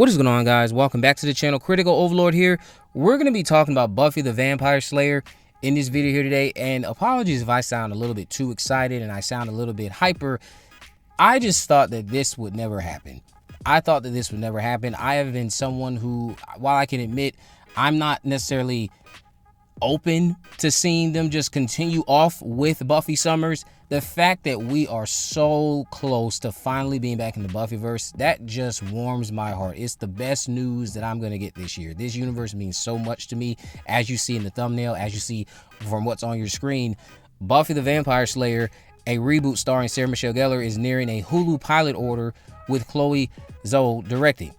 What is going on, guys? Welcome back to the channel. Critical Overlord here. We're going to be talking about Buffy the Vampire Slayer in this video here today. And apologies if I sound a little bit too excited and I sound a little bit hyper. I just thought that this would never happen. I have been someone who, while I can admit I'm not necessarily open to seeing them just continue off with Buffy Summers, the fact that we are so close to finally being back in the Buffyverse, that just warms my heart. It's the best news that I'm going to get this year. This universe means so much to me. As you see in the thumbnail, as you see from what's on your screen, Buffy the Vampire Slayer, a reboot starring Sarah Michelle Gellar, is nearing a Hulu pilot order with Chloe Zhao directing.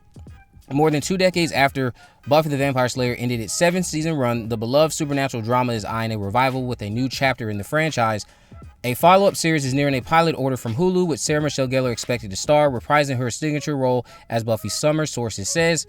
More than 2 decades after Buffy the Vampire Slayer ended its 7th-season run, the beloved supernatural drama is eyeing a revival with a new chapter in the franchise. A follow-up series is nearing a pilot order from Hulu, with Sarah Michelle Gellar expected to star, reprising her signature role as Buffy Summers. Sources says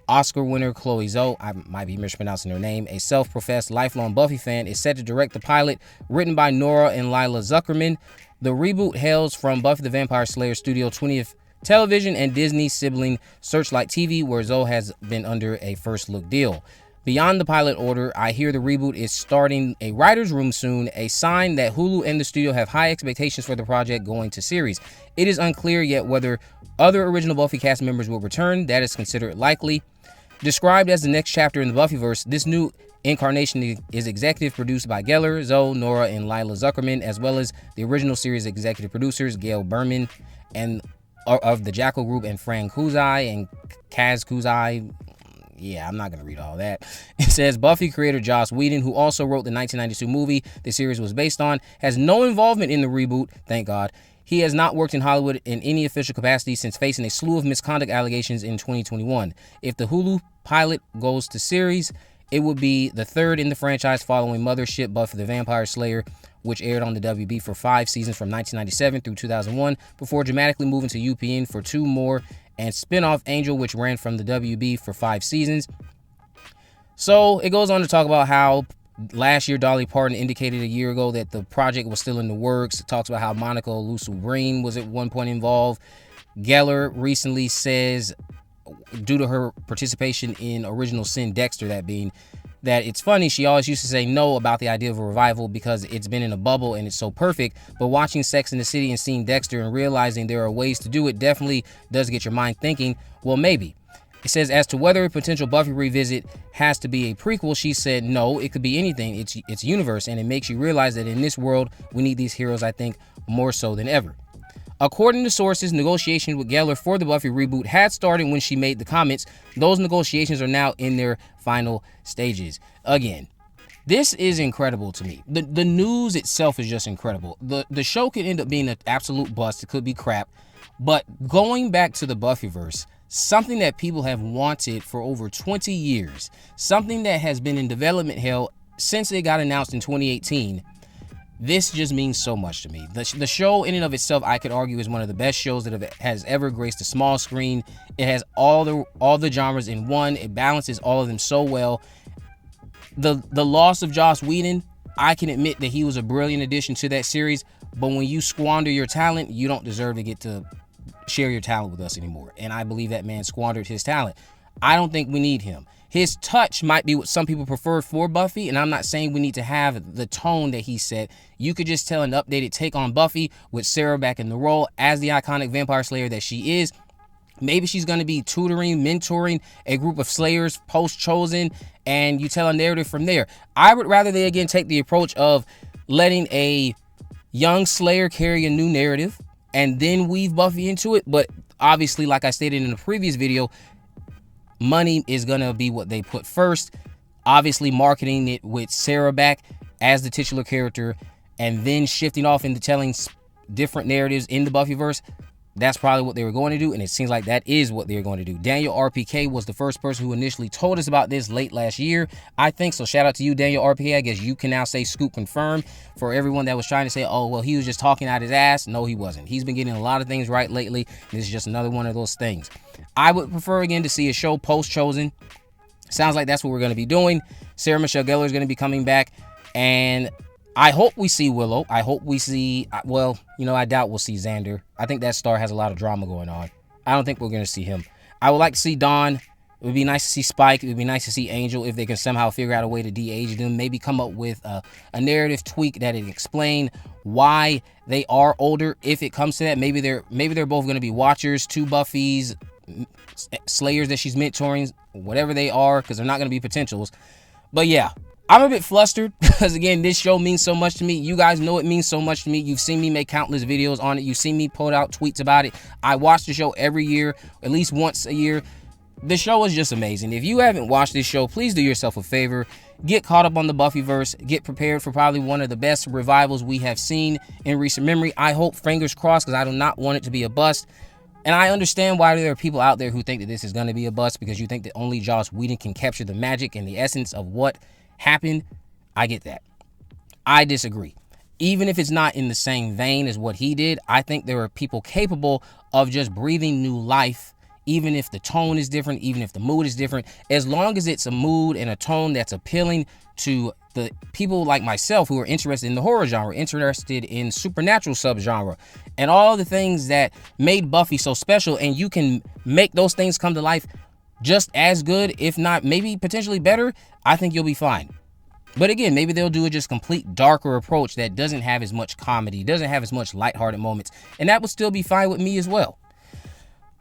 Oscar winner Chloe Zhao, I might be mispronouncing her name, a self-professed lifelong Buffy fan, is set to direct the pilot, written by Nora and Lila Zuckerman. The reboot hails from Buffy the Vampire Slayer Studio 20th Television and Disney sibling Searchlight TV, where Zoe has been under a first-look deal. Beyond the pilot order, I hear the reboot is starting a writer's room soon, a sign that Hulu and the studio have high expectations for the project going to series. It is unclear yet whether other original Buffy cast members will return. That is considered likely. Described as the next chapter in the Buffyverse, this new incarnation is executive produced by Gellar, Zoe, Nora, and Lila Zuckerman, as well as the original series executive producers Gail Berman and of the Jackal Group, and Fran Kuzai and Kaz Kuzai. Yeah, I'm not going to read all that. It says Buffy creator Joss Whedon, who also wrote the 1992 movie the series was based on, has no involvement in the reboot, thank God. He has not worked in Hollywood in any official capacity since facing a slew of misconduct allegations in 2021. If the Hulu pilot goes to series, it would be the third in the franchise following Mothership Buffy the Vampire Slayer, which aired on the WB for 5 seasons from 1997 through 2001, before dramatically moving to UPN for 2 more, and spin-off Angel, which ran from the WB for 5 seasons. So it goes on to talk about how last year Dolly Parton indicated a year ago that the project was still in the works. It talks about how Monica Lucy Breen was at one point involved. Gellar recently says, due to her participation in Original Sin Dexter, that it's funny, she always used to say no about the idea of a revival because it's been in a bubble and it's so perfect, but watching Sex and the City and seeing Dexter and realizing there are ways to do it definitely does get your mind thinking, well, maybe. It says, as to whether a potential Buffy revisit has to be a prequel, she said no, it could be anything. It's universe, and it makes you realize that in this world we need these heroes, I think, more so than ever. According to sources, negotiations with Gellar for the Buffy reboot had started when she made the comments. Those negotiations are now in their final stages. Again, this is incredible to me. The news itself is just incredible. The show could end up being an absolute bust. It could be crap. But going back to the Buffyverse, something that people have wanted for over 20 years, something that has been in development hell since it got announced in 2018, this just means so much to me. The show in and of itself, I could argue, is one of the best shows that has ever graced the small screen. It has all the genres in one. It balances all of them so well. The loss of Joss Whedon, I can admit that he was a brilliant addition to that series, but when you squander your talent, you don't deserve to get to share your talent with us anymore. And I believe that man squandered his talent. I don't think we need him. His touch might be what some people prefer for Buffy, and I'm not saying we need to have the tone that he set. You could just tell an updated take on Buffy with Sarah back in the role as the iconic vampire slayer that she is. Maybe she's going to be tutoring, mentoring a group of slayers post-Chosen, and you tell a narrative from there. I would rather they again take the approach of letting a young slayer carry a new narrative and then weave Buffy into it. But obviously, like I stated in the previous video, money is going to be what they put first. Obviously, marketing it with Sarah back as the titular character and then shifting off into telling different narratives in the Buffyverse, that's probably what they were going to do, and it seems like that is what they're going to do. Daniel RPK was the first person who initially told us about this late last year, I think. So shout out to you, Daniel RPK. I guess you can now say scoop confirmed for everyone that was trying to say, oh, well, he was just talking out his ass. No, he wasn't. He's been getting a lot of things right lately. This is just another one of those things. I would prefer, again, to see a show post-Chosen. Sounds like that's what we're going to be doing. Sarah Michelle Gellar is going to be coming back, and I hope we see Willow. I hope we see, well, I doubt we'll see Xander. I think that star has a lot of drama going on. I don't think we're going to see him. I would like to see Dawn. It would be nice to see Spike. It would be nice to see Angel if they can somehow figure out a way to de-age them. Maybe come up with a narrative tweak that it explain why they are older. If it comes to that, maybe they're both going to be watchers to Buffy's slayers that she's mentoring, whatever they are, because they're not going to be potentials. But yeah, I'm a bit flustered because, again, this show means so much to me. You guys know it means so much to me. You've seen me make countless videos on it. You've seen me put out tweets about it. I watch the show every year, at least once a year. The show is just amazing. If you haven't watched this show, please do yourself a favor. Get caught up on the Buffyverse. Get prepared for probably one of the best revivals we have seen in recent memory. I hope, fingers crossed, because I do not want it to be a bust. And I understand why there are people out there who think that this is going to be a bust, because you think that only Joss Whedon can capture the magic and the essence of what happened. I get that. I disagree. Even if it's not in the same vein as what he did, I think there are people capable of just breathing new life, even if the tone is different, even if the mood is different, as long as it's a mood and a tone that's appealing to the people like myself who are interested in the horror genre, interested in supernatural subgenre, and all the things that made Buffy so special, and you can make those things come to life just as good, if not maybe potentially better, I think you'll be fine. But again, maybe they'll do a just complete darker approach that doesn't have as much comedy, doesn't have as much lighthearted moments, and that would still be fine with me as well.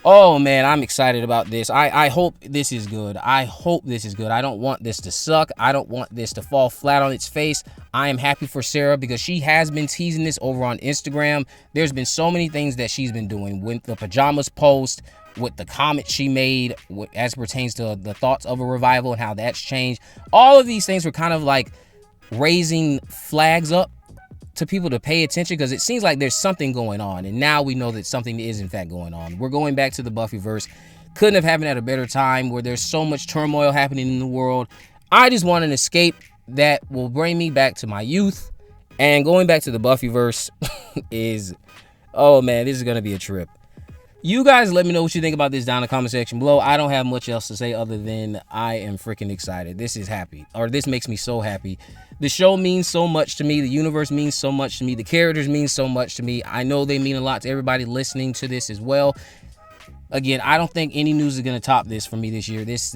Oh man, I'm excited about this. I hope this is good. I hope this is good. I don't want this to suck. I don't want this to fall flat on its face. I am happy for Sarah because she has been teasing this over on Instagram. There's been so many things that she's been doing with the pajamas post, with the comment she made as pertains to the thoughts of a revival and how that's changed. All of these things were kind of like raising flags up to people to pay attention, because it seems like there's something going on, and now we know that something is in fact going on. We're going back to the Buffyverse. Couldn't have happened at a better time, where there's so much turmoil happening in the world. I just want an escape that will bring me back to my youth, and going back to the Buffyverse is, oh man, this is gonna be a trip. You guys let me know what you think about this down in the comment section below. I don't have much else to say other than I am freaking excited. This is happy, or this makes me so happy. The show means so much to me. The universe means so much to me. The characters mean so much to me. I know they mean a lot to everybody listening to this as well. Again, I don't think any news is going to top this for me this year. This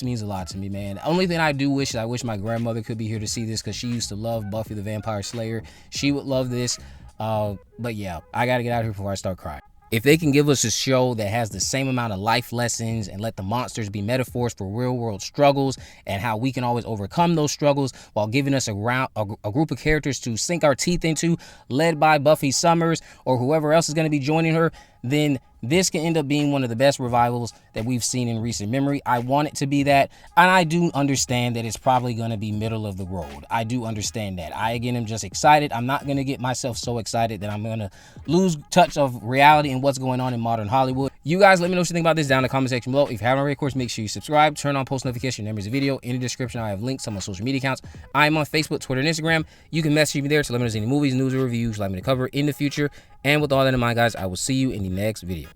means a lot to me, man. The only thing I do wish is I wish my grandmother could be here to see this, because she used to love Buffy the Vampire Slayer. She would love this. But yeah, I got to get out of here before I start crying. If they can give us a show that has the same amount of life lessons and let the monsters be metaphors for real world struggles and how we can always overcome those struggles, while giving us a group of characters to sink our teeth into, led by Buffy Summers or whoever else is going to be joining her, then this can end up being one of the best revivals that we've seen in recent memory. I want it to be that, and I do understand that it's probably going to be middle of the road. I do understand that. I, again, am just excited. I'm not going to get myself so excited that I'm going to lose touch of reality and what's going on in modern Hollywood. You guys let me know what you think about this down in the comment section below. If you haven't already, of course, make sure you subscribe, turn on post notification whenever there's a video. In the description, I have links on my social media accounts. I am on Facebook, Twitter, and Instagram. You can message me there to let me know any movies, news, or reviews you'd like me to cover in the future. And with all that in mind, guys, I will see you in the next video.